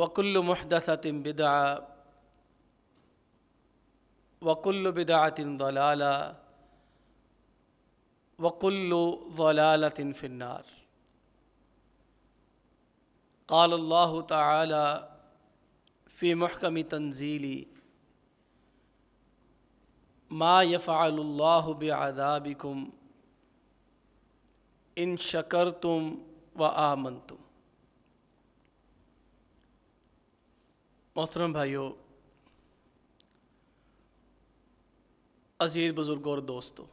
وَكُلُّ مُحْدَثَةٍ بِدْعَةٍ وَكُلُّ بِدْعَةٍ ضَلَالَةٍ وَكُلُّ ضَلَالَةٍ فِي النَّارِ۔ قال اللہ تعالی فی محکم تنزیلی ما یفعل اللہ بعذابکم ان شکرتم وآمنتم۔ محترم بھائیو، عزیز بزرگوں اور دوستو،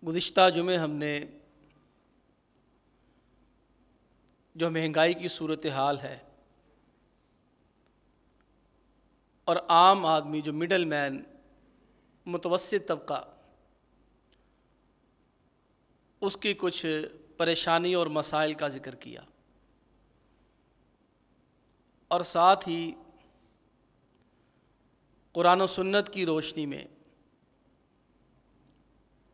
گزشتہ جمعے ہم نے جو مہنگائی کی صورتحال ہے اور عام آدمی جو مڈل مین متوسط طبقہ اس کی کچھ پریشانی اور مسائل کا ذکر کیا، اور ساتھ ہی قرآن و سنت کی روشنی میں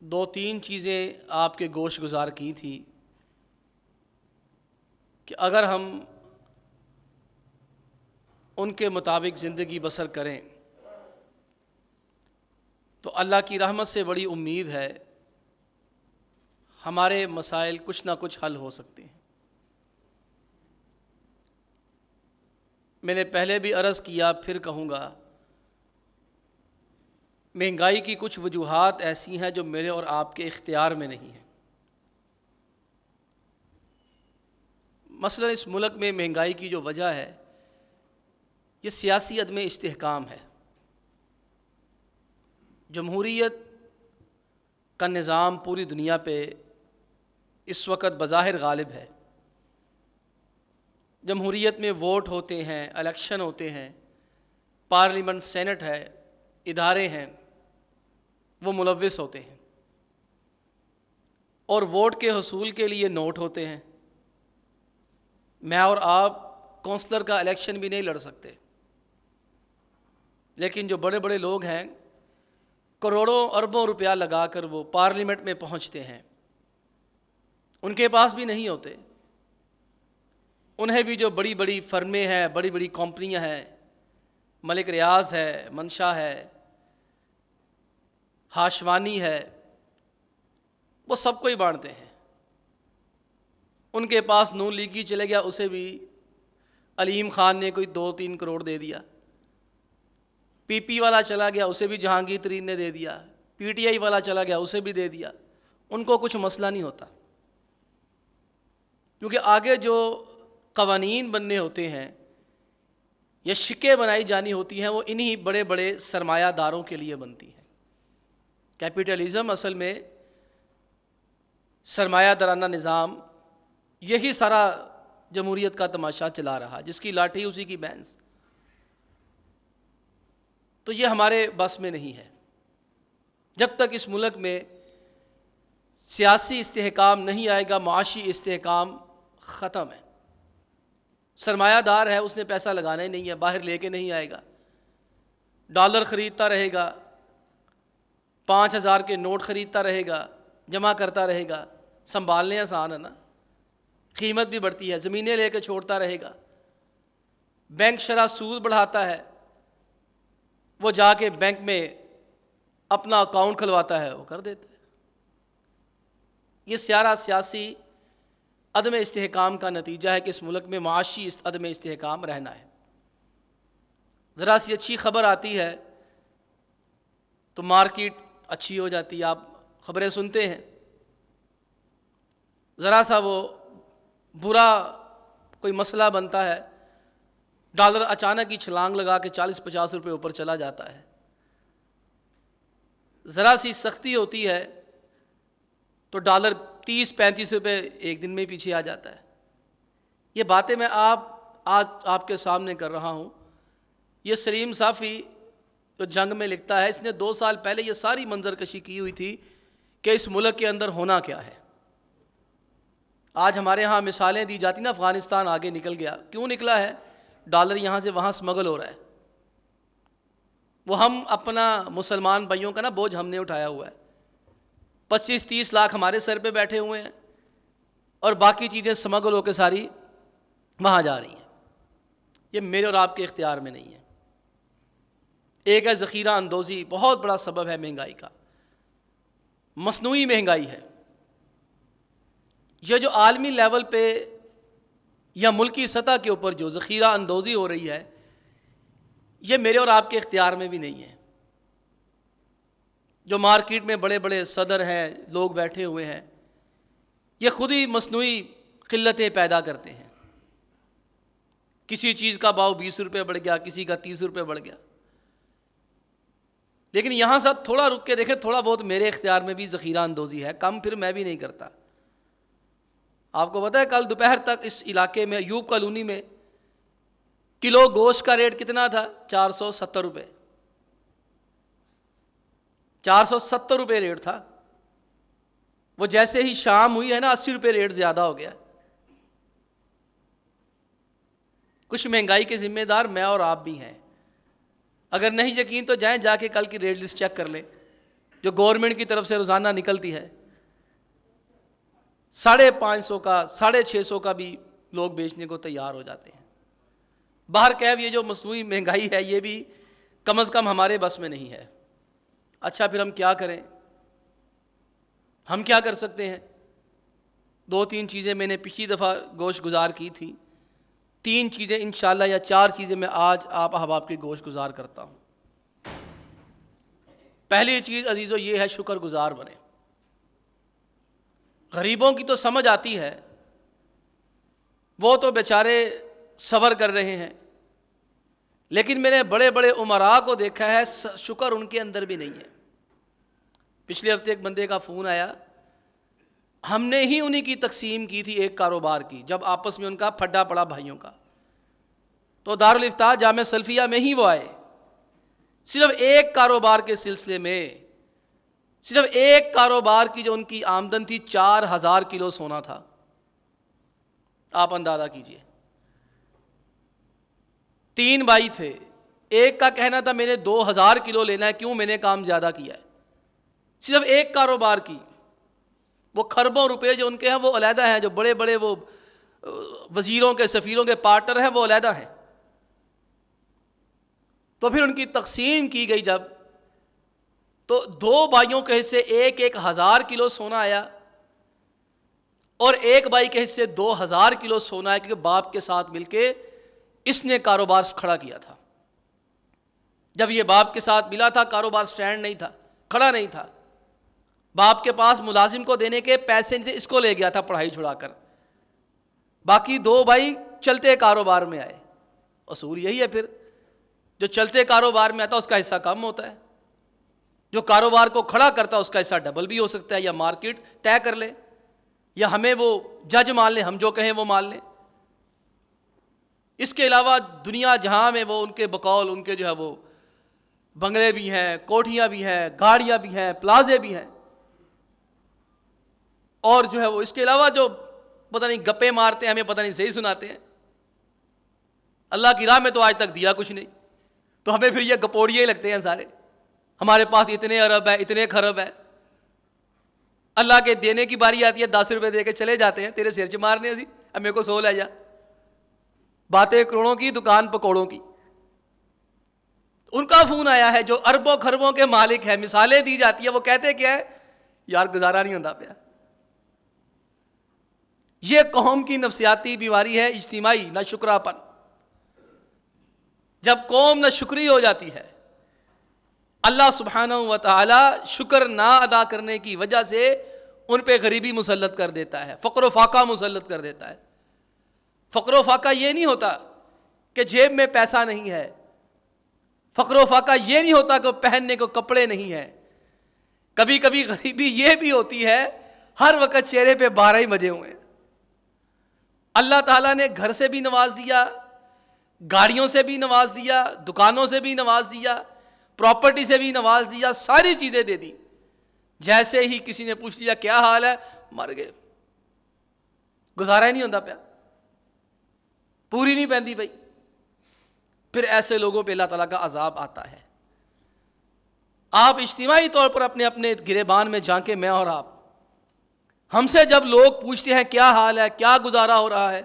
دو تین چیزیں آپ کے گوش گزار کی تھی کہ اگر ہم ان کے مطابق زندگی بسر کریں تو اللہ کی رحمت سے بڑی امید ہے ہمارے مسائل کچھ نہ کچھ حل ہو سکتے ہیں۔ میں نے پہلے بھی عرض کیا، پھر کہوں گا، مہنگائی کی کچھ وجوہات ایسی ہیں جو میرے اور آپ کے اختیار میں نہیں ہیں۔ مثلا اس ملک میں مہنگائی کی جو وجہ ہے یہ سیاسی عدم استحکام ہے۔ جمہوریت کا نظام پوری دنیا پہ اس وقت بظاہر غالب ہے۔ جمہوریت میں ووٹ ہوتے ہیں، الیکشن ہوتے ہیں، پارلیمنٹ، سینٹ ہے، ادارے ہیں، وہ ملوث ہوتے ہیں، اور ووٹ کے حصول کے لیے نوٹ ہوتے ہیں۔ میں اور آپ کونسلر کا الیکشن بھی نہیں لڑ سکتے، لیکن جو بڑے بڑے لوگ ہیں کروڑوں اربوں روپیہ لگا کر وہ پارلیمنٹ میں پہنچتے ہیں، ان کے پاس بھی نہیں ہوتے۔ انہیں بھی جو بڑی بڑی فرمیں ہیں، بڑی بڑی کمپنیاں ہیں، ملک ریاض ہے، منشا ہے، ہاشوانی ہے، وہ سب کو ہی بانٹتے ہیں۔ ان کے پاس نون لیگی چلے گیا، اسے بھی علیم خان نے کوئی 2-3 کروڑ دے دیا۔ پی پی والا چلا گیا، اسے بھی جہانگیر ترین نے دے دیا۔ پی ٹی آئی والا چلا گیا، اسے بھی دے دیا۔ ان کو کچھ مسئلہ نہیں ہوتا، کیونکہ آگے جو قوانین بننے ہوتے ہیں یا شکیں بنائی جانی ہوتی ہیں وہ انہی بڑے بڑے سرمایہ داروں کے لیے بنتی ہیں۔ کیپٹلزم اصل میں سرمایہ دارانہ نظام، یہی سارا جمہوریت کا تماشا چلا رہا، جس کی لاٹھی اسی کی بھینس۔ تو یہ ہمارے بس میں نہیں ہے۔ جب تک اس ملک میں سیاسی استحکام نہیں آئے گا، معاشی استحکام ختم ہے۔ سرمایہ دار ہے، اس نے پیسہ لگانا ہی نہیں ہے، باہر لے کے نہیں آئے گا، ڈالر خریدتا رہے گا، 5000 کے نوٹ خریدتا رہے گا، جمع کرتا رہے گا۔ سنبھالنے آسان ہے نا، قیمت بھی بڑھتی ہے، زمینیں لے کے چھوڑتا رہے گا۔ بینک شرح سود بڑھاتا ہے، وہ جا کے بینک میں اپنا اکاؤنٹ کھلواتا ہے، وہ کر دیتا ہے۔ یہ سارا سیاسی عدم استحکام کا نتیجہ ہے کہ اس ملک میں معاشی عدم استحکام رہنا ہے۔ ذرا سی اچھی خبر آتی ہے تو مارکیٹ اچھی ہو جاتی ہے، آپ خبریں سنتے ہیں۔ ذرا سا وہ برا کوئی مسئلہ بنتا ہے، ڈالر اچانک ہی چھلانگ لگا کے 40-50 روپے اوپر چلا جاتا ہے۔ ذرا سی سختی ہوتی ہے تو ڈالر 30-35 روپے ایک دن میں پیچھے آ جاتا ہے۔ یہ باتیں میں آج آپ کے سامنے کر رہا ہوں۔ یہ سلیم صافی جو جنگ میں لکھتا ہے، اس نے 2 سال پہلے یہ ساری منظر کشی کی ہوئی تھی کہ اس ملک کے اندر ہونا کیا ہے۔ آج ہمارے ہاں مثالیں دی جاتی نا، افغانستان آگے نکل گیا، کیوں نکلا ہے؟ ڈالر یہاں سے وہاں سمگل ہو رہا ہے۔ وہ ہم اپنا مسلمان بھائیوں کا نا بوجھ ہم نے اٹھایا ہوا ہے۔ 25-30 لاکھ ہمارے سر پہ بیٹھے ہوئے ہیں، اور باقی چیزیں سمگل ہو کے ساری وہاں جا رہی ہیں. یہ میرے اور آپ کے اختیار میں نہیں ہے. ایک ہے ذخیرہ اندوزی، بہت بڑا سبب ہے مہنگائی کا، مصنوعی مہنگائی ہے. یہ جو عالمی لیول پہ یا ملکی سطح کے اوپر جو ذخیرہ اندوزی ہو رہی ہے، یہ میرے اور آپ کے اختیار میں بھی نہیں ہے. جو مارکیٹ میں بڑے بڑے صدر ہیں، لوگ بیٹھے ہوئے ہیں، یہ خود ہی مصنوعی قلتیں پیدا کرتے ہیں. کسی چیز کا بھاؤ 20 روپے بڑھ گیا، کسی کا 30 روپے بڑھ گیا. لیکن یہاں ساتھ تھوڑا رک کے دیکھیں، تھوڑا بہت میرے اختیار میں بھی ذخیرہ اندوزی ہے، کم پھر میں بھی نہیں کرتا. آپ کو پتہ ہے کل دوپہر تک اس علاقے میں ایوب کالونی میں کلو گوشت کا ریٹ کتنا تھا؟ 470 روپے. 470 روپے ریٹ تھا. وہ جیسے ہی شام ہوئی ہے نا، 80 روپے ریٹ زیادہ ہو گیا. کچھ مہنگائی کے ذمہ دار میں اور آپ بھی ہیں. اگر نہیں یقین تو جائیں جا کے کل کی ریٹ لسٹ چیک کر لیں جو گورنمنٹ کی طرف سے روزانہ نکلتی ہے. 550 کا 650 کا بھی لوگ بیچنے کو تیار ہو جاتے ہیں. باہر کیف یہ جو مصنوعی مہنگائی ہے یہ بھی کم از کم ہمارے بس میں نہیں ہے. اچھا پھر ہم کیا کریں؟ ہم کیا کر سکتے ہیں؟ 2-3 چیزیں میں نے پچھلی دفعہ گوشت گزار کی تھی، 3 چیزیں انشاءاللہ یا 4 چیزیں میں آج آپ احباب کی گوشت گزار کرتا ہوں. پہلی چیز عزیزو یہ ہے، شکر گزار بنے. غریبوں کی تو سمجھ آتی ہے، وہ تو بیچارے صبر کر رہے ہیں، لیکن میں نے بڑے بڑے امراء کو دیکھا ہے شکر ان کے اندر بھی نہیں ہے. پچھلے ہفتے ایک بندے کا فون آیا، ہم نے ہی انہی کی تقسیم کی تھی ایک کاروبار کی، جب آپس میں ان کا پھڈا پڑا بھائیوں کا، تو دارالافتاح جامعہ سلفیہ میں ہی وہ آئے. صرف ایک کاروبار کے سلسلے میں، صرف ایک کاروبار کی جو ان کی آمدن تھی 4000 کلو سونا تھا. آپ اندازہ کیجئے. 3 بھائی تھے، ایک کا کہنا تھا میں نے 2000 کلو لینا ہے، کیوں؟ میں نے کام زیادہ کیا ہے. صرف ایک کاروبار کی. وہ خربوں روپے جو ان کے ہیں وہ علیحدہ ہیں، جو بڑے بڑے وہ وزیروں کے سفیروں کے پارٹنر ہیں وہ علیحدہ ہیں. تو پھر ان کی تقسیم کی گئی جب، تو 2 بھائیوں کے حصے 1000 کلو سونا آیا، اور ایک بھائی کے حصے 2000 کلو سونا ہے، کیونکہ باپ کے ساتھ مل کے اس نے کاروبار کھڑا کیا تھا. جب یہ باپ کے ساتھ ملا تھا، کاروبار سٹینڈ نہیں تھا، کھڑا نہیں تھا. باپ کے پاس ملازم کو دینے کے پیسے نہیں تھے، اس کو لے گیا تھا پڑھائی چھڑا کر. باقی 2 بھائی چلتے کاروبار میں آئے. اصول یہی ہے، پھر جو چلتے کاروبار میں آتا ہے اس کا حصہ کم ہوتا ہے، جو کاروبار کو کھڑا کرتا ہے اس کا حصہ ڈبل بھی ہو سکتا ہے، یا مارکیٹ طے کر لے، یا ہمیں وہ جج مان لیں، ہم جو کہیں وہ مان لیں. اس کے علاوہ دنیا جہاں میں وہ ان کے بقول ان کے جو ہے وہ بنگلے بھی ہیں، کوٹھیاں بھی ہیں، گاڑیاں بھی ہیں، پلازے بھی ہیں، اور جو ہے وہ اس کے علاوہ جو پتہ نہیں گپے مارتے ہیں، ہمیں پتہ نہیں صحیح سناتے ہیں. اللہ کی راہ میں تو آج تک دیا کچھ نہیں، تو ہمیں پھر یہ گپوڑیے ہی لگتے ہیں سارے. ہمارے پاس اتنے ارب ہے، اتنے خرب ہے. اللہ کے دینے کی باری آتی ہے، 10 روپے دے کے چلے جاتے ہیں، تیرے سر چ مارنے سی، اب میرے کو 100 لے جا. باتیں کروڑوں کی، دکان پکوڑوں کی. ان کا فون آیا ہے جو اربوں خربوں کے مالک ہے، مثالیں دی جاتی ہے، وہ کہتے کیا ہے؟ یار گزارا نہیں ہوتا پیا. یہ قوم کی نفسیاتی بیماری ہے، اجتماعی ناشکراپن. جب قوم ناشکری ہو جاتی ہے، اللہ سبحانہ و تعالی شکر نہ ادا کرنے کی وجہ سے ان پہ غریبی مسلط کر دیتا ہے، فقر و فاقہ مسلط کر دیتا ہے. فقر و فاقہ یہ نہیں ہوتا کہ جیب میں پیسہ نہیں ہے، فقر و فاقہ یہ نہیں ہوتا کہ پہننے کو کپڑے نہیں ہیں. کبھی کبھی غریبی یہ بھی ہوتی ہے ہر وقت چہرے پہ 12 ہی بجے ہوئے. اللہ تعالیٰ نے گھر سے بھی نواز دیا، گاڑیوں سے بھی نواز دیا، دکانوں سے بھی نواز دیا، پراپرٹی سے بھی نواز دیا، ساری چیزیں دے دی. جیسے ہی کسی نے پوچھ لیا کیا حال ہے، مر گئے، گزارا ہی نہیں ہوتا پیا، پوری نہیں پہنتی بھائی. پھر ایسے لوگوں پہ اللہ تعالیٰ کا عذاب آتا ہے. آپ اجتماعی طور پر اپنے اپنے گریبان میں جھانکیں، میں اور آپ ہم سے جب لوگ پوچھتے ہیں کیا حال ہے، کیا گزارا ہو رہا ہے،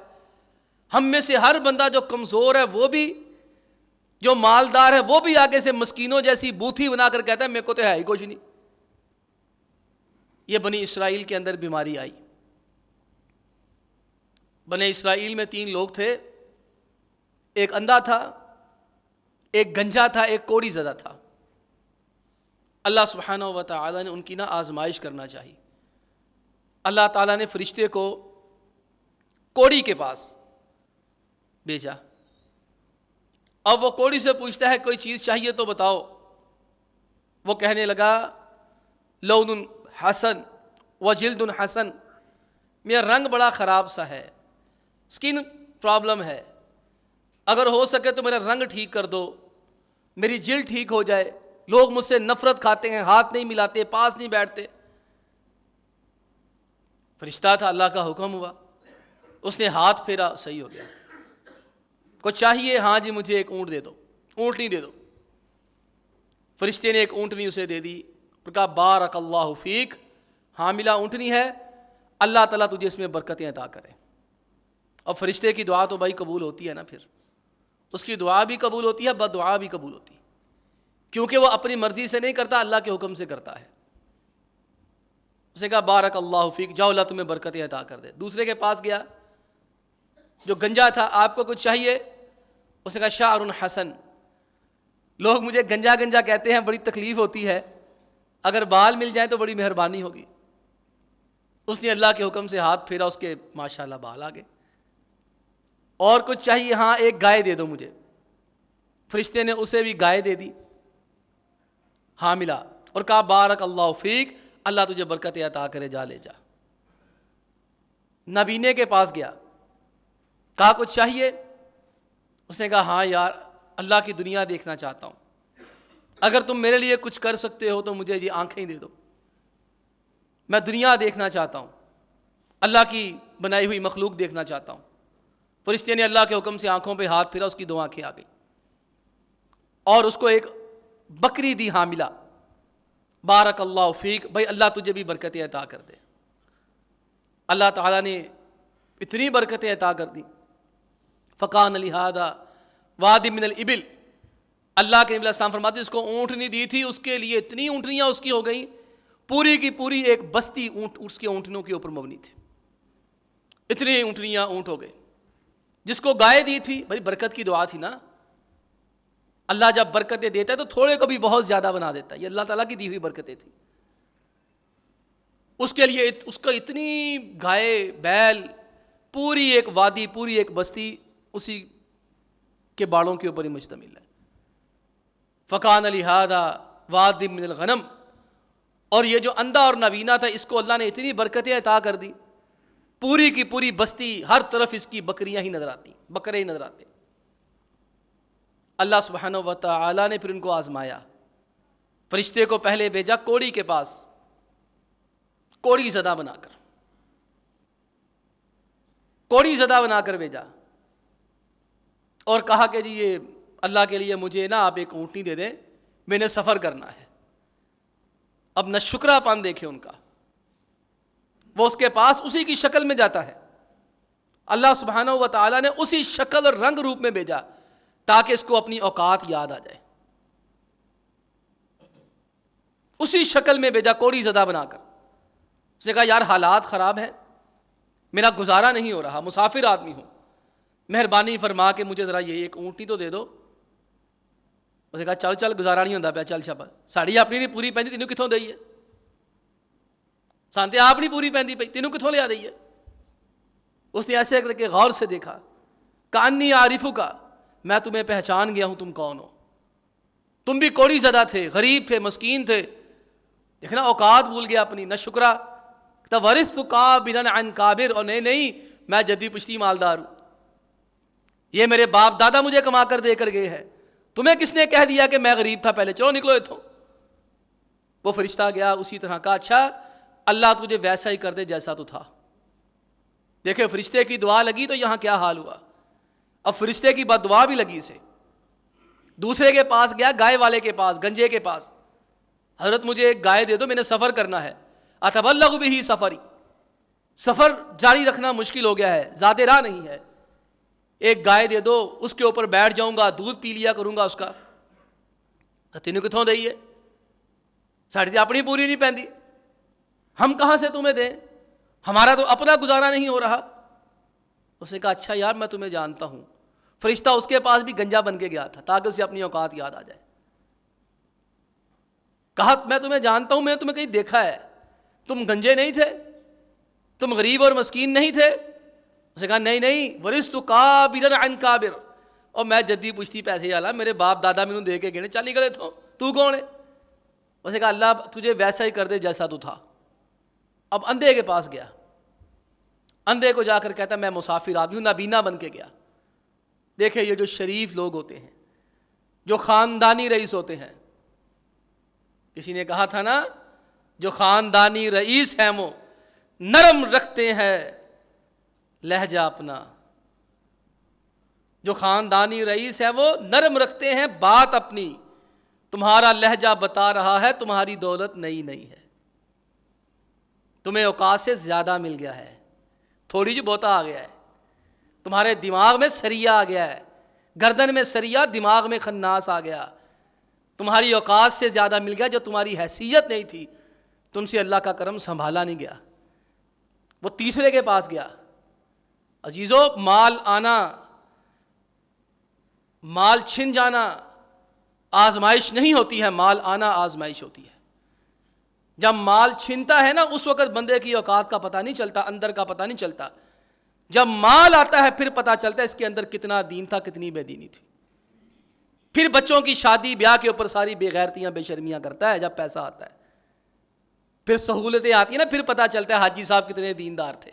ہم میں سے ہر بندہ جو کمزور ہے وہ بھی، جو مالدار ہے وہ بھی آگے سے مسکینوں جیسی بوتھی بنا کر کہتا ہے میرے کو تو ہے ہی کچھ نہیں۔ یہ بنی اسرائیل کے اندر بیماری آئی۔ بنی اسرائیل میں 3 لوگ تھے، ایک اندھا تھا، ایک گنجا تھا، ایک کوڑی زدہ تھا۔ اللہ سبحانہ و تعالیٰ نے ان کی آزمائش کرنا چاہیے۔ اللہ تعالیٰ نے فرشتے کو کوڑی کے پاس بھیجا۔ اب وہ کوڑی سے پوچھتا ہے کوئی چیز چاہیے تو بتاؤ۔ وہ کہنے لگا لون حسن و جلد حسن، میرا رنگ بڑا خراب سا ہے، سکن پرابلم ہے، اگر ہو سکے تو میرا رنگ ٹھیک کر دو، میری جلد ٹھیک ہو جائے، لوگ مجھ سے نفرت کھاتے ہیں، ہاتھ نہیں ملاتے، پاس نہیں بیٹھتے۔ فرشتہ تھا، اللہ کا حکم ہوا، اس نے ہاتھ پھیرا، صحیح ہو گیا۔ کو چاہیے؟ ہاں جی مجھے ایک اونٹ دے دو، اونٹنی دے دو۔ فرشتے نے ایک اونٹنی اسے دے دی اور کہا بارک اللہ فیک، حاملہ اونٹنی ہے، اللہ تعالیٰ تجھے اس میں برکتیں عطا کرے۔ اور فرشتے کی دعا تو بھائی قبول ہوتی ہے نا، پھر اس کی دعا بھی قبول ہوتی ہے، بد دعا بھی قبول ہوتی ہے، کیونکہ وہ اپنی مرضی سے نہیں کرتا، اللہ کے حکم سے کرتا ہے۔ اس نے کہا بارک اللہ فیک، جاؤ اللہ تمہیں برکتیں عطا کر دے۔ دوسرے کے پاس گیا جو گنجا تھا، آپ کو کچھ چاہیے؟ اس نے کہا شعر حسن، لوگ مجھے گنجا گنجا کہتے ہیں، بڑی تکلیف ہوتی ہے، اگر بال مل جائیں تو بڑی مہربانی ہوگی۔ اس نے اللہ کے حکم سے ہاتھ پھیرا، اس کے ماشاءاللہ بال آ گئے۔ اور کچھ چاہیے؟ ہاں ایک گائے دے دو مجھے۔ فرشتے نے اسے بھی گائے دے دی، حاملہ، اور کہا بارک اللہ فیک، اللہ تجھے برکت عطا کرے، جا لے جا۔ نبینے کے پاس گیا، کہا کچھ چاہیے؟ اس نے کہا ہاں یار، اللہ کی دنیا دیکھنا چاہتا ہوں، اگر تم میرے لیے کچھ کر سکتے ہو تو مجھے یہ آنکھیں دے دو، میں دنیا دیکھنا چاہتا ہوں، اللہ کی بنائی ہوئی مخلوق دیکھنا چاہتا ہوں۔ فرشتے نے اللہ کے حکم سے آنکھوں پہ ہاتھ پھیرا، اس کی 2 آنکھیں آ گئی، اور اس کو ایک بکری دی حاملہ۔ بارک اللہ فیک، بھائی اللہ تجھے بھی برکتیں عطا کر دے۔ اللہ تعالیٰ نے اتنی برکتیں عطا کر دی، فقان لہذا وادی من الابل، اللہ کے نبی علیہ السلام فرماتے اس کو اونٹنی دی تھی، اس کے لیے اتنی اونٹنیاں اس کی ہو گئیں، پوری کی پوری ایک بستی اونٹ اس کے اونٹنیوں کے اوپر مبنی تھی، اتنی اونٹنیاں اونٹ ہو گئے۔ جس کو گائے دی تھی، بھائی برکت کی دعا تھی نا، اللہ جب برکتیں دیتا ہے تو تھوڑے کو بھی بہت زیادہ بنا دیتا ہے، یہ اللہ تعالیٰ کی دی ہوئی برکتیں تھیں۔ اس کے لیے اس کا اتنی گائے بیل، پوری ایک وادی، پوری ایک بستی اسی کے باڑوں کے اوپر ہی مشتمل ہے۔ فکان لہذا وادی من الغنم، اور یہ جو اندھا اور نابینا تھا اس کو اللہ نے اتنی برکتیں عطا کر دی، پوری کی پوری بستی، ہر طرف اس کی بکریاں ہی نظر آتی، بکرے ہی نظر آتے۔ اللہ سبحانہ و تعالی نے پھر ان کو آزمایا، فرشتے کو پہلے بھیجا کوڑی کے پاس، کوڑی زدہ بنا کر، کوڑی زدہ بنا کر بھیجا، اور کہا کہ جی یہ اللہ کے لیے مجھے نا آپ ایک اونٹنی دے دیں، میں نے سفر کرنا ہے۔ اب نہ شکرا پان دیکھے ان کا، وہ اس کے پاس اسی کی شکل میں جاتا ہے، اللہ سبحانہ و تعالیٰ نے اسی شکل اور رنگ روپ میں بھیجا تاکہ اس کو اپنی اوقات یاد آ جائے، اسی شکل میں بھیجا کوڑی زدہ بنا کر۔ اس نے کہا یار حالات خراب ہیں، میرا گزارا نہیں ہو رہا، مسافر آدمی ہوں، مہربانی فرما کے مجھے ذرا یہ ایک اونٹنی تو دے دو۔ اس نے کہا چل چل گزارا نہیں ہوتا پیا، چل شاباش، ساڑی اپنی نہیں پوری پہنتی، تینوں کتوں دئی ہے؟ سانتے آپ نہیں پوری پہنتی پئی، تینوں کتوں لیا دئی ہے؟ اس نے ایسے کر کے غور سے دیکھا، کانی عارفو کا، میں تمہیں پہچان گیا ہوں، تم کون ہو؟ تم بھی کوڑی زدہ تھے، غریب تھے، مسکین تھے، دیکھنا اوقات بھول گیا اپنی، نہ شکرا ورثت کابرا عن کابر، اور نہیں میں جدی پشتی مالدار ہوں، یہ میرے باپ دادا مجھے کما کر دے کر گئے ہیں، تمہیں کس نے کہہ دیا کہ میں غریب تھا پہلے، چلو نکلو اتھوں۔ وہ فرشتہ گیا اسی طرح کا، اچھا اللہ تجھے ویسا ہی کر دے جیسا تو تھا۔ دیکھیں فرشتے کی دعا لگی تو یہاں کیا حال ہوا، اب فرشتے کی بد دعا بھی لگی اسے۔ دوسرے کے پاس گیا، گائے والے کے پاس، گنجے کے پاس، حضرت مجھے ایک گائے دے دو، میں نے سفر کرنا ہے، اتبلغ بہ سفری، سفر جاری رکھنا مشکل ہو گیا ہے، زیادہ راہ نہیں ہے، ایک گائے دے دو، اس کے اوپر بیٹھ جاؤں گا، دودھ پی لیا کروں گا اس کا، تینوں کتوں دئی ہے، ساڑی تو اپنی پوری نہیں پہنتی، ہم کہاں سے تمہیں دیں، ہمارا تو اپنا گزارا نہیں ہو رہا۔ اس نے کہا اچھا یار میں تمہیں جانتا ہوں، فرشتہ اس کے پاس بھی گنجا بن کے گیا تھا تاکہ اسے اپنی اوقات یاد آ جائے۔ کہا میں تمہیں جانتا ہوں، میں نے تمہیں کہیں دیکھا ہے، تم گنجے نہیں تھے، تم غریب اور مسکین نہیں تھے۔ اس نے کہا نہیں نہیں، ورثت کابرا عن کابر، اور میں جدی پشتی پیسے والا، میرے باپ دادا مینوں دے کے گئے، چل نکلے تو کون ہے؟ اس نے کہا اللہ تجھے ویسا ہی کر دے جیسا تو تھا۔ اب اندھے کے پاس گیا، اندھے کو جا کر کہتا میں مسافر آدمی ہوں، نابینا بن کے گیا۔ دیکھیں یہ جو شریف لوگ ہوتے ہیں، جو خاندانی رئیس ہوتے ہیں، کسی نے کہا تھا نا جو خاندانی رئیس ہیں وہ نرم رکھتے ہیں لہجہ اپنا، جو خاندانی رئیس ہے وہ نرم رکھتے ہیں بات اپنی، تمہارا لہجہ بتا رہا ہے تمہاری دولت نئی نہیں ہے، تمہیں اوقات سے زیادہ مل گیا ہے، تھوڑی جی بہتا آ گیا ہے، تمہارے دماغ میں سریا آ گیا ہے، گردن میں سریا، دماغ میں خناس آ گیا، تمہاری اوقات سے زیادہ مل گیا، جو تمہاری حیثیت نہیں تھی، تم سے اللہ کا کرم سنبھالا نہیں گیا۔ وہ تیسرے کے پاس گیا، عزیزو مال آنا، مال چھن جانا آزمائش نہیں ہوتی ہے، مال آنا آزمائش ہوتی ہے۔ جب مال چھنتا ہے نا اس وقت بندے کی اوقات کا پتہ نہیں چلتا، اندر کا پتہ نہیں چلتا، جب مال آتا ہے پھر پتہ چلتا ہے اس کے اندر کتنا دین تھا، کتنی بے دینی تھی۔ پھر بچوں کی شادی بیاہ کے اوپر ساری بے غیرتیاں بے شرمیاں کرتا ہے جب پیسہ آتا ہے، پھر سہولتیں آتی ہیں نا، پھر پتہ چلتا ہے حاجی صاحب کتنے دیندار تھے،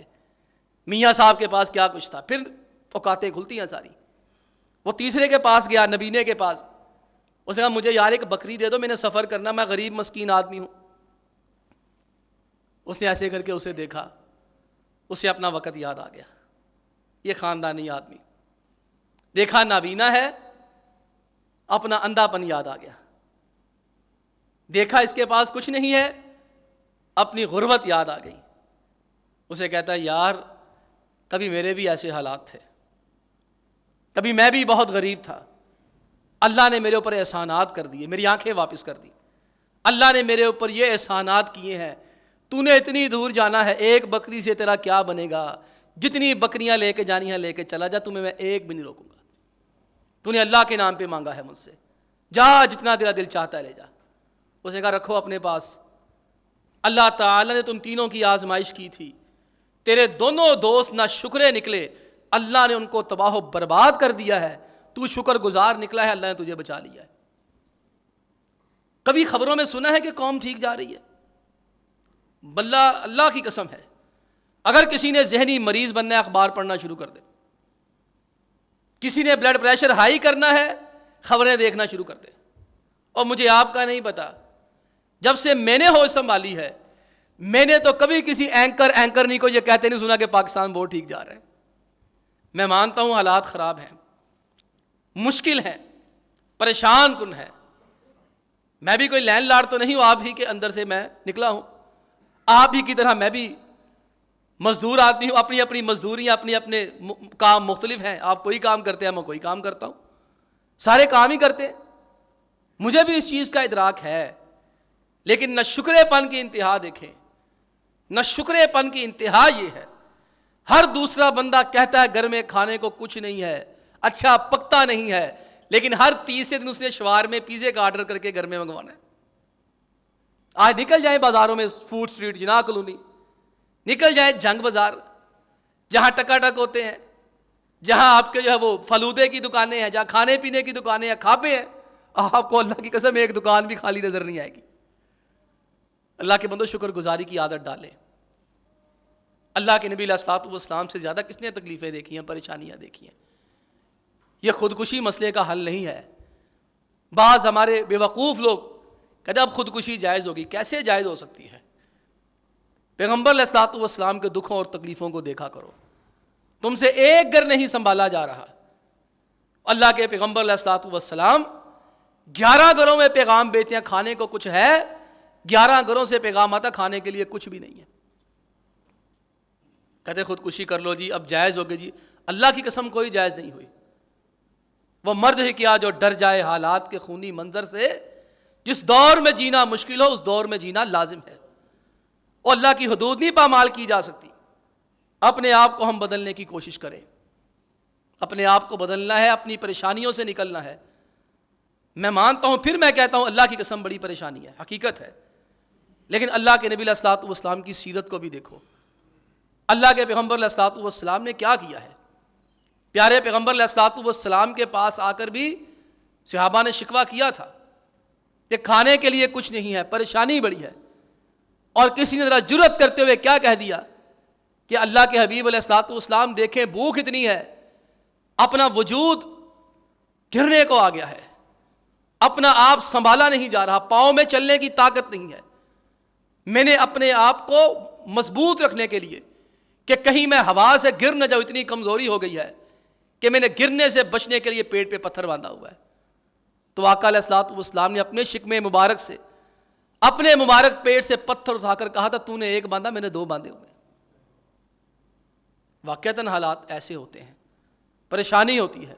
میاں صاحب کے پاس کیا کچھ تھا، پھر اوقاتیں کھلتی ہیں ساری۔ وہ تیسرے کے پاس گیا، نبینے کے پاس، اس نے کہا مجھے یار ایک بکری دے دو، میں نے سفر کرنا، میں غریب مسکین آدمی ہوں۔ اس نے ایسے کر کے اسے دیکھا، اسے اپنا وقت یاد آ گیا، یہ خاندانی آدمی، دیکھا نابینا ہے، اپنا اندھا پن یاد آ گیا، دیکھا اس کے پاس کچھ نہیں ہے، اپنی غربت یاد آ گئی۔ اسے کہتا ہے یار کبھی میرے بھی ایسے حالات تھے، کبھی میں بھی بہت غریب تھا، اللہ نے میرے اوپر احسانات کر دیے، میری آنکھیں واپس کر دی، اللہ نے میرے اوپر یہ احسانات کیے ہیں، تو نے اتنی دور جانا ہے، ایک بکری سے تیرا کیا بنے گا، جتنی بکریاں لے کے جانی ہیں لے کے چلا جا، تمہیں میں ایک بھی نہیں روکوں گا، تو نے اللہ کے نام پہ مانگا ہے مجھ سے، جا جتنا تیرا دل چاہتا ہے لے جا۔ اس نے کہا رکھو اپنے پاس، اللہ تعالیٰ نے تم تینوں کی آزمائش کی تھی، تیرے دونوں دوست نہ شکرے نکلے، اللہ نے ان کو تباہ و برباد کر دیا ہے، تو شکر گزار نکلا ہے، اللہ نے تجھے بچا لیا ہے۔ کبھی خبروں میں سنا ہے کہ قوم ٹھیک جا رہی ہے؟ بلّہ اللہ کی قسم ہے، اگر کسی نے ذہنی مریض بننا ہے اخبار پڑھنا شروع کر دے، کسی نے بلڈ پریشر ہائی کرنا ہے خبریں دیکھنا شروع کر دے۔ اور مجھے آپ کا نہیں پتا، جب سے میں نے ہوش سنبھالی ہے میں نے تو کبھی کسی اینکر نہیں کو یہ کہتے نہیں سنا کہ پاکستان بہت ٹھیک جا رہا ہے۔ میں مانتا ہوں حالات خراب ہیں، مشکل ہیں، پریشان کن ہے، میں بھی کوئی لینڈ لارڈ تو نہیں ہوں، آپ ہی کے اندر سے میں نکلا ہوں، آپ ہی کی طرح میں بھی مزدور آدمی ہوں، اپنی اپنی مزدوریاں، اپنے اپنے کام مختلف ہیں، آپ کوئی کام کرتے ہیں میں کوئی کام کرتا ہوں، سارے کام ہی کرتے ہیں، مجھے بھی اس چیز کا ادراک ہے، لیکن نہ شکرے پن کی انتہا دیکھیں، نہ شکرے پن کی انتہا یہ ہے، ہر دوسرا بندہ کہتا ہے گھر میں کھانے کو کچھ نہیں ہے، اچھا پکتا نہیں ہے، لیکن ہر تیسرے دن اس نے شوار میں پیزے کا آرڈر کر کے گھر میں منگوانا ہے۔ آج نکل جائیں بازاروں میں، فوڈ سٹریٹ، جناح کالونی، نکل جائیں جنگ بازار، جہاں ٹکا ٹک ہوتے ہیں، جہاں آپ کے جو ہے وہ فلودے کی دکانیں ہیں، جہاں کھانے پینے کی دکانیں ہیں، کھاپے ہیں، آپ کو اللہ کی قسم ایک دکان بھی خالی نظر نہیں آئے گی۔ اللہ کے بندو شکر گزاری کی عادت ڈالیں۔ اللہ کے نبی علیہ الصلوۃ والسلام سے زیادہ کس نے تکلیفیں دیکھی ہیں، پریشانیاں دیکھی ہیں۔ یہ خودکشی مسئلے کا حل نہیں ہے۔ بعض ہمارے بیوقوف لوگ کہتے اب خودکشی جائز ہوگی، کیسے جائز ہو سکتی ہے؟ پیغمبر علیہ الصلوۃ والسلام کے دکھوں اور تکلیفوں کو دیکھا کرو، تم سے ایک گھر نہیں سنبھالا جا رہا، اللہ کے پیغمبر علیہ الصلوۃ والسلام 11 گھروں میں پیغام بیچتے ہیں، کھانے کو کچھ ہے، 11 گھروں سے پیغام آتا کھانے کے لیے کچھ بھی نہیں ہے۔ کہتے خودکشی کر لو جی، اب جائز ہو گئی جی. اللہ کی قسم کوئی جائز نہیں ہوئی. وہ مرد ہی کیا جو ڈر جائے حالات کے خونی منظر سے. جس دور میں جینا مشکل ہو اس دور میں جینا لازم ہے، اور اللہ کی حدود نہیں پامال کی جا سکتی. اپنے آپ کو ہم بدلنے کی کوشش کریں، اپنے آپ کو بدلنا ہے، اپنی پریشانیوں سے نکلنا ہے. میں مانتا ہوں، پھر میں کہتا ہوں اللہ کی قسم بڑی پریشانی ہے، حقیقت ہے. لیکن اللہ کے نبی علیہ الصلوۃ والسلام کی سیرت کو بھی دیکھو. اللہ کے پیغمبر علیہ الصلوۃ والسلام نے کیا کیا ہے. پیارے پیغمبر علیہ الصلوۃ والسلام کے پاس آ کر بھی صحابہ نے شکوہ کیا تھا کہ کھانے کے لیے کچھ نہیں ہے، پریشانی بڑی ہے. اور کسی نے ذرا جرأت کرتے ہوئے کیا کہہ دیا کہ اللہ کے حبیب علیہ الصلوۃ والسلام دیکھیں بھوک اتنی ہے، اپنا وجود گرنے کو آ گیا ہے، اپنا آپ سنبھالا نہیں جا رہا، پاؤں میں چلنے کی طاقت نہیں ہے. میں نے اپنے آپ کو مضبوط رکھنے کے لیے کہ کہیں میں ہوا سے گر نہ جاؤں، اتنی کمزوری ہو گئی ہے کہ میں نے گرنے سے بچنے کے لیے پیٹ پہ پتھر باندھا ہوا ہے. تو آقا علیہ الصلوۃ والسلام نے اپنے شکم مبارک سے اپنے مبارک پیٹ سے پتھر اٹھا کر کہا تھا تو نے ایک باندھا، میں نے دو باندھے ہوئے. واقعتاً حالات ایسے ہوتے ہیں، پریشانی ہوتی ہے.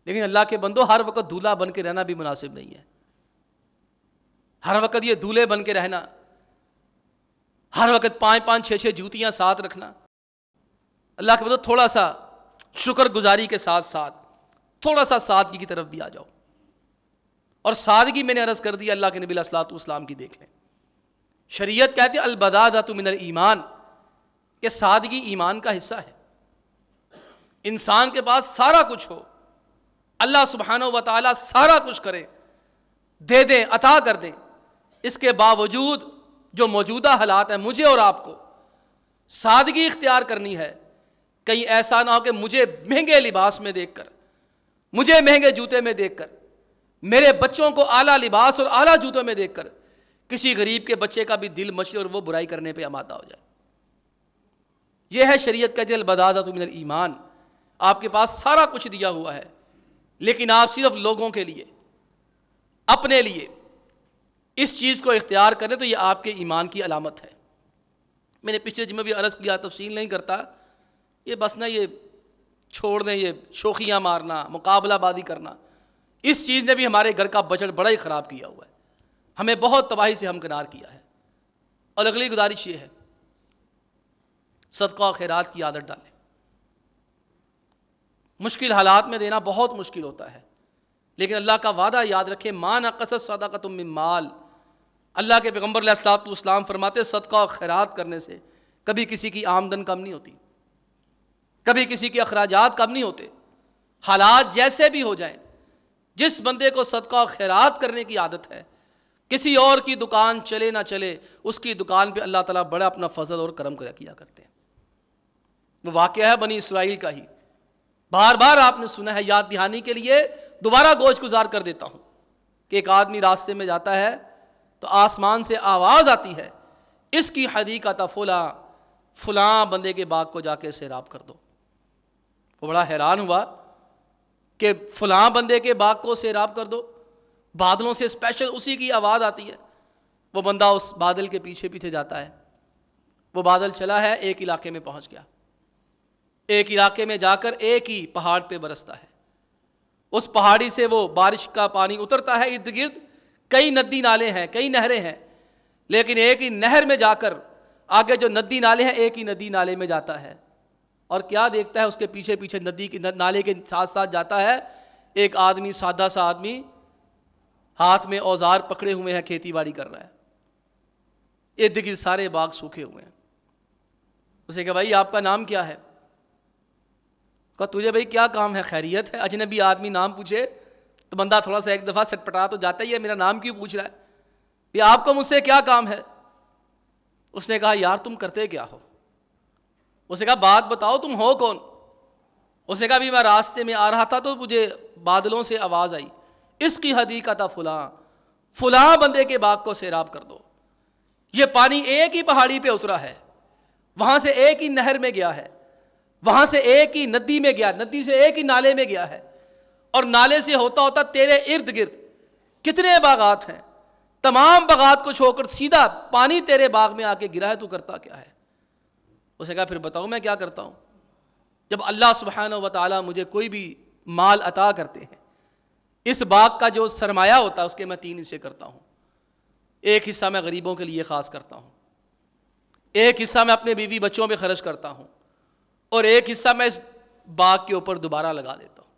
لیکن اللہ کے بندو، ہر وقت دولہا بن کے رہنا بھی مناسب نہیں ہے. ہر وقت یہ دولہے بن کے رہنا، ہر وقت 5 6 جوتیاں ساتھ رکھنا. اللہ کے بندو، تھوڑا سا شکر گزاری کے ساتھ ساتھ تھوڑا سا سادگی کی طرف بھی آ جاؤ. اور سادگی میں نے عرض کر دی، اللہ کے نبی علیہ الصلوۃ والسلام کی دیکھ لیں. شریعت کہتی ہے البذاذۃ من الایمان، کہ سادگی ایمان کا حصہ ہے. انسان کے پاس سارا کچھ ہو، اللہ سبحانہ و تعالیٰ سارا کچھ کرے، دے دیں، عطا کر دیں، اس کے باوجود جو موجودہ حالات ہیں مجھے اور آپ کو سادگی اختیار کرنی ہے. کہیں ایسا نہ ہو کہ مجھے مہنگے لباس میں دیکھ کر، مجھے مہنگے جوتے میں دیکھ کر، میرے بچوں کو اعلیٰ لباس اور اعلیٰ جوتوں میں دیکھ کر کسی غریب کے بچے کا بھی دل مچلے اور وہ برائی کرنے پہ آمادہ ہو جائے. یہ ہے شریعت کا دل البذاذۃ من الایمان. آپ کے پاس سارا کچھ دیا ہوا ہے، لیکن آپ صرف لوگوں کے لیے، اپنے لیے اس چیز کو اختیار کریں تو یہ آپ کے ایمان کی علامت ہے. میں نے پچھلے جمعے بھی عرض کیا، تفصیل نہیں کرتا، یہ بس نہ یہ چھوڑ دیں، یہ شوخیاں مارنا، مقابلہ بازی کرنا، اس چیز نے بھی ہمارے گھر کا بجٹ بڑا ہی خراب کیا ہوا ہے، ہمیں بہت تباہی سے ہمکنار کیا ہے. اور اگلی گزارش یہ ہے، صدقہ و خیرات کی عادت ڈالیں. مشکل حالات میں دینا بہت مشکل ہوتا ہے، لیکن اللہ کا وعدہ یاد رکھیں، ما نقصت صدقۃ من مال. اللہ کے پیغمبر علیہ الصلوۃ والسلام فرماتے صدقہ و خیرات کرنے سے کبھی کسی کی آمدن کم نہیں ہوتی، کبھی کسی کے اخراجات کم نہیں ہوتے. حالات جیسے بھی ہو جائیں، جس بندے کو صدقہ و خیرات کرنے کی عادت ہے، کسی اور کی دکان چلے نہ چلے، اس کی دکان پہ اللہ تعالیٰ بڑا اپنا فضل اور کرم کیا کرتے ہیں. وہ واقعہ ہے بنی اسرائیل کا ہی، بار بار آپ نے سنا ہے. یاد دہانی کے لیے دوبارہ گوش گزار کر دیتا ہوں کہ ایک آدمی راستے میں جاتا ہے تو آسمان سے آواز آتی ہے، اس کی حدیقۃ فلاں، فلاں بندے کے باغ کو جا کے سیراب کر دو. وہ بڑا حیران ہوا کہ فلاں بندے کے باغ کو سیراب کر دو، بادلوں سے اسپیشل اسی کی آواز آتی ہے. وہ بندہ اس بادل کے پیچھے پیچھے جاتا ہے، وہ بادل چلا ہے، ایک علاقے میں پہنچ گیا. ایک علاقے میں جا کر ایک ہی پہاڑ پہ برستا ہے، اس پہاڑی سے وہ بارش کا پانی اترتا ہے. ارد گرد کئی ندی نالے ہیں، کئی نہریں ہیں، لیکن ایک ہی نہر میں جا کر آگے جو ندی نالے ہیں ایک ہی ندی نالے میں جاتا ہے. اور کیا دیکھتا ہے، اس کے پیچھے پیچھے ندی کے نالے کے ساتھ ساتھ جاتا ہے ایک آدمی، سادہ سا آدمی، ہاتھ میں اوزار پکڑے ہوئے ہیں، کھیتی باڑی کر رہا ہے. ارد گرد سارے باغ سوکھے ہوئے ہیں. اسے کہا بھائی آپ کا نام کیا ہے؟ کہا تجھے بھائی کیا کام ہے، خیریت ہے؟ اجنبی آدمی نام پوچھے تو بندہ تھوڑا سا ایک دفعہ سٹ پٹا تو جاتا ہی ہے، میرا نام کیوں پوچھ رہا ہے، یہ آپ کو مجھ سے کیا کام ہے؟ اس نے کہا یار تم کرتے کیا ہو؟ اس نے کہا بات بتاؤ تم ہو کون؟ اس نے کہا بھی میں راستے میں آ رہا تھا تو مجھے بادلوں سے آواز آئی، اس کی حدیقۃ فلاں، فلاں بندے کے باغ کو سیراب کر دو. یہ پانی ایک ہی پہاڑی پہ اترا ہے، وہاں سے ایک ہی نہر میں گیا ہے، وہاں سے ایک ہی ندی میں گیا، ندی سے ایک ہی نالے میں گیا ہے، اور نالے سے ہوتا ہوتا تیرے ارد گرد کتنے باغات ہیں، تمام باغات کو چھوڑ کر سیدھا پانی تیرے باغ میں آ کے گرا ہے، تو کرتا کیا ہے؟ اس نے کہا پھر بتاؤ میں کیا کرتا ہوں؟ جب اللہ سبحانہ و تعالیٰ مجھے کوئی بھی مال عطا کرتے ہیں، اس باغ کا جو سرمایہ ہوتا ہے اس کے میں 3 حصے کرتا ہوں. ایک حصہ میں غریبوں کے لیے خاص کرتا ہوں، ایک حصہ میں اپنے بیوی بچوں پہ خرچ کرتا ہوں، اور ایک حصہ میں اس باغ کے اوپر دوبارہ لگا دیتا ہوں.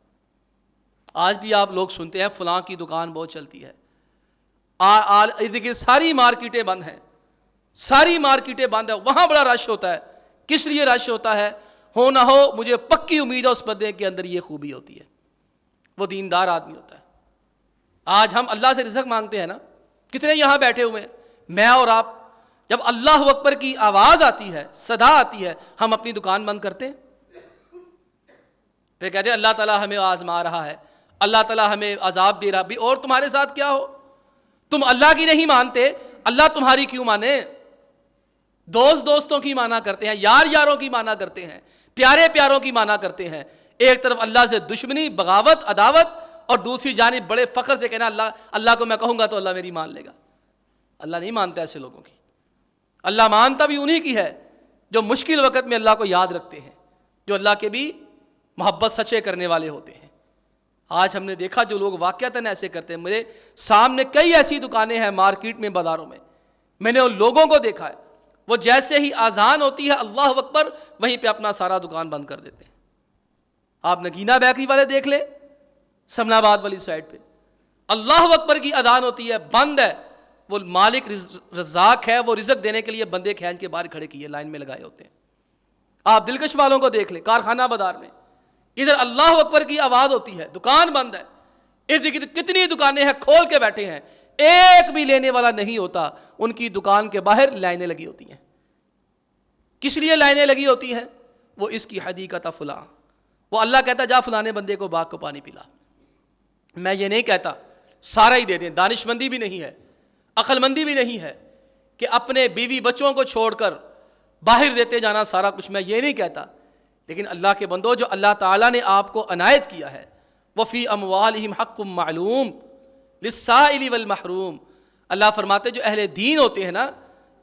آج بھی آپ لوگ سنتے ہیں فلاں کی دکان بہت چلتی ہے، دیکھیے ساری مارکیٹیں بند ہیں، ساری مارکیٹیں بند ہیں، وہاں بڑا رش ہوتا ہے. کس لیے رش ہوتا ہے؟ ہو نہ ہو مجھے پکی امید ہے اس بندے کے اندر یہ خوبی ہوتی ہے، وہ دیندار آدمی ہوتا ہے. آج ہم اللہ سے رزق مانگتے ہیں نا، کتنے یہاں بیٹھے ہوئے ہیں، میں اور آپ، جب اللہ اکبر کی آواز آتی ہے، صدا آتی ہے، ہم اپنی دکان بند کرتے ہیں. پھر کہتے ہیں اللہ تعالیٰ ہمیں آزما رہا ہے، اللہ تعالیٰ ہمیں عذاب دے رہا. بھی اور تمہارے ساتھ کیا ہو؟ تم اللہ کی نہیں مانتے، اللہ تمہاری کیوں مانے؟ دوستوں کی مانا کرتے ہیں، یاروں کی مانا کرتے ہیں، پیاروں کی مانا کرتے ہیں. ایک طرف اللہ سے دشمنی، بغاوت، عداوت، اور دوسری جانب بڑے فخر سے کہنا اللہ کو میں کہوں گا تو اللہ میری مان لے گا. اللہ نہیں مانتا ایسے لوگوں کی. اللہ مانتا بھی انہی کی ہے جو مشکل وقت میں اللہ کو یاد رکھتے ہیں، جو اللہ کے بھی محبت سچے کرنے والے ہوتے ہیں. آج ہم نے دیکھا جو لوگ واقعتاً ایسے کرتے ہیں، میرے سامنے کئی ایسی دکانیں ہیں مارکیٹ میں، بازاروں میں، میں نے ان لوگوں کو دیکھا ہے، وہ جیسے ہی اذان ہوتی ہے اللہ اکبر، وہیں پہ اپنا سارا دکان بند کر دیتے ہیں. آپ نگینہ بیکری والے دیکھ لیں، سمن آباد والی سائڈ پہ، اللہ اکبر کی اذان ہوتی ہے، بند ہے. وہ مالک رزاق ہے، وہ رزق دینے کے لیے بندے کھینچ کے باہر کھڑے کیے، لائن میں لگائے ہوتے ہیں. آپ دلکش والوں کو دیکھ لیں، کارخانہ بازار میں، ادھر اللہ اکبر کی آواز ہوتی ہے، دکان بند ہے، ارد گرد کتنی دکانیں ہیں، کھول کے بیٹھے ہیں، ایک بھی لینے والا نہیں ہوتا. ان کی دکان کے باہر لائنیں لگی ہوتی ہیں. کس لیے لائنیں لگی ہوتی ہیں؟ وہ اس کی حدیقت فلاں، وہ اللہ کہتا جا فلانے بندے کو باغ کو پانی پلا. میں یہ نہیں کہتا سارا ہی دے دیں، دانش مندی بھی نہیں ہے، عقل مندی بھی نہیں ہے کہ اپنے بیوی بچوں کو چھوڑ کر باہر دیتے جانا سارا کچھ، میں یہ نہیں کہتا. لیکن اللہ کے بندو، جو اللہ تعالیٰ نے آپ کو عنایت کیا ہے، وَفِي أَمْوَالِهِمْ حَقٌّ مَعْلُومٌ لِلسَّائِلِ وَالْمَحْرُومِ. اللہ فرماتے جو اہل دین ہوتے ہیں نا،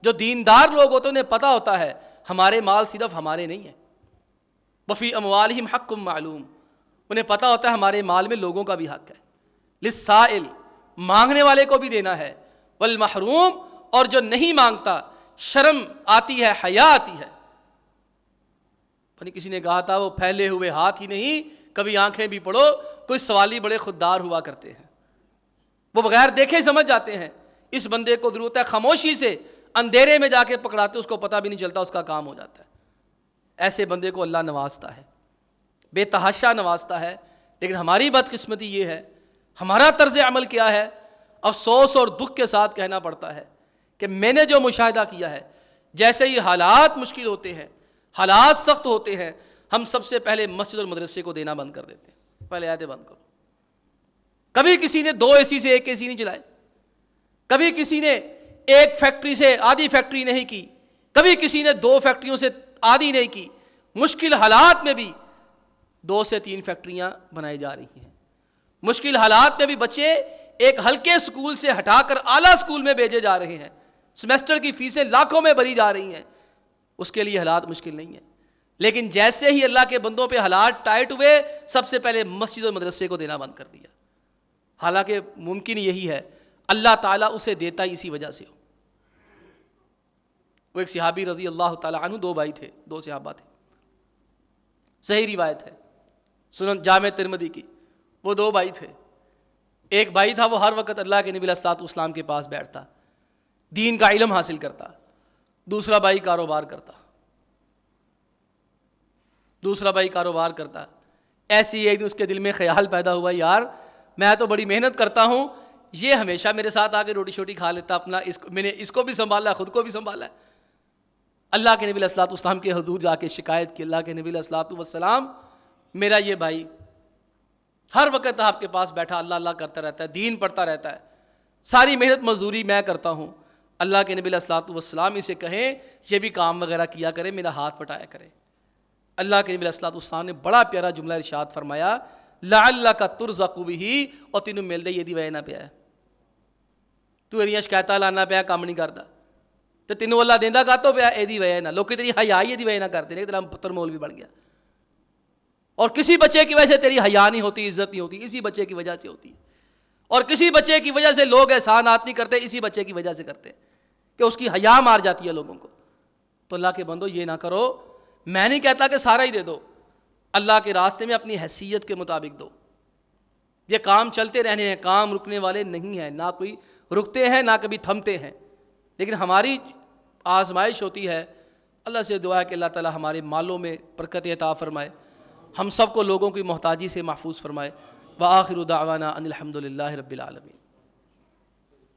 جو دیندار لوگ ہوتے ہیں، انہیں پتہ ہوتا ہے ہمارے مال صرف ہمارے نہیں ہیں. وَفِي أَمْوَالِهِمْ حَقٌّ مَعْلُومٌ، انہیں پتہ ہوتا ہے ہمارے مال میں لوگوں کا بھی حق ہے. لِلسَّائِلِ، مانگنے والے کو بھی دینا ہے، والمحروم، اور جو نہیں مانگتا، شرم آتی ہے، حیا آتی ہے. کسی نے کہا تھا وہ پھیلے ہوئے ہاتھ ہی نہیں، کبھی آنکھیں بھی پڑھو. کوئی سوالی بڑے خوددار ہوا کرتے ہیں، وہ بغیر دیکھے سمجھ جاتے ہیں اس بندے کو ضرورت ہے، خاموشی سے اندھیرے میں جا کے پکڑاتے، اس کو پتہ بھی نہیں چلتا، اس کا کام ہو جاتا ہے. ایسے بندے کو اللہ نوازتا ہے، بے تحاشا نوازتا ہے. لیکن ہماری بدقسمتی یہ ہے، ہمارا طرز عمل کیا ہے؟ افسوس اور دکھ کے ساتھ کہنا پڑتا ہے کہ میں نے جو مشاہدہ کیا ہے، جیسے ہی حالات مشکل ہوتے ہیں، حالات سخت ہوتے ہیں، ہم سب سے پہلے مسجد اور مدرسے کو دینا بند کر دیتے ہیں. پہلے آیتیں بند کرو. کبھی کسی نے 2 AC سے 1 AC نہیں چلائے، کبھی کسی نے ایک فیکٹری سے آدھی فیکٹری نہیں کی، کبھی کسی نے 2 فیکٹریوں سے آدھی نہیں کی. مشکل حالات میں بھی 2 سے 3 فیکٹریاں بنائی جا رہی ہیں. مشکل حالات میں بھی بچے ایک ہلکے سکول سے ہٹا کر اعلیٰ سکول میں بھیجے جا رہے ہیں، سیمسٹر کی فیسیں لاکھوں میں بھری جا رہی ہیں. اس کے لیے حالات مشکل نہیں ہیں. لیکن جیسے ہی اللہ کے بندوں پہ حالات ٹائٹ ہوئے، سب سے پہلے مسجد اور مدرسے کو دینا بند کر دیا. حالانکہ ممکن یہی ہے، اللہ تعالیٰ اسے دیتا ہی اسی وجہ سے ہو. وہ ایک صحابی رضی اللہ تعالیٰ عنہ، 2 بھائی تھے، 2 صحابہ تھے، صحیح روایت ہے سنن جامع ترمذی کی. وہ 2 بھائی تھے. ایک بھائی تھا وہ ہر وقت اللہ کے نبی علیہ الصلوۃ والسلام کے پاس بیٹھتا، دین کا علم حاصل کرتا. دوسرا بھائی کاروبار کرتا. ایسی ایک دن اس کے دل میں خیال پیدا ہوا، یار میں تو بڑی محنت کرتا ہوں، یہ ہمیشہ میرے ساتھ آ کے روٹی شوٹی کھا لیتا، اپنا میں نے اس کو بھی سنبھالا ہے، خود کو بھی سنبھالا ہے. اللہ کے نبی علیہ الصلوۃ والسلام کے حضور جا کے شکایت کی، اللہ کے نبی علیہ الصلوۃ والسلام، میرا یہ بھائی ہر وقت آپ کے پاس بیٹھا اللہ اللہ کرتا رہتا ہے، دین پڑھتا رہتا ہے، ساری محنت مزدوری میں کرتا ہوں. اللہ کے نبی علیہ الصلوۃ والسلام اسے کہیں یہ بھی کام وغیرہ کیا کرے، میرا ہاتھ پٹایا کرے. اللہ کے نبی علیہ الصلوۃ والسلام نے بڑا پیارا جملہ ارشاد فرمایا، لعلک ترزق بہ، اور تینوں مل دے یہ دی وجہ نہ پیا ہے، تو ایریاں شکایتاں لانا پیا کام نہیں کرتا. تو تینوں اللہ دیندہ کاتوں پہ ایدی وجہ نہ لوگ تیری حیائی ایدی وجہ نہ کرتے ہیں، تیرا پتر مول بھی بڑھ گیا. اور کسی بچے کی وجہ سے تیری حیا نہیں ہوتی، عزت نہیں ہوتی، اسی بچے کی وجہ سے ہوتی ہے. اور کسی بچے کی وجہ سے لوگ احسانات نہیں کرتے، اسی بچے کی وجہ سے کرتے ہیں کہ اس کی حیا مار جاتی ہے لوگوں کو. تو اللہ کے بندو یہ نہ کرو. میں نہیں کہتا کہ سارا ہی دے دو، اللہ کے راستے میں اپنی حیثیت کے مطابق دو. یہ کام چلتے رہنے ہیں، کام رکنے والے نہیں ہیں، نہ کوئی رکتے ہیں نہ کبھی تھمتے ہیں. لیکن ہماری آزمائش ہوتی ہے. اللہ سے دعا ہے کہ اللہ تعالی ہمارے مالوں میں برکت عطا فرمائے، ہم سب کو لوگوں کی محتاجی سے محفوظ فرمائے. وآخر دعوانا ان الحمد للہ رب العالمین.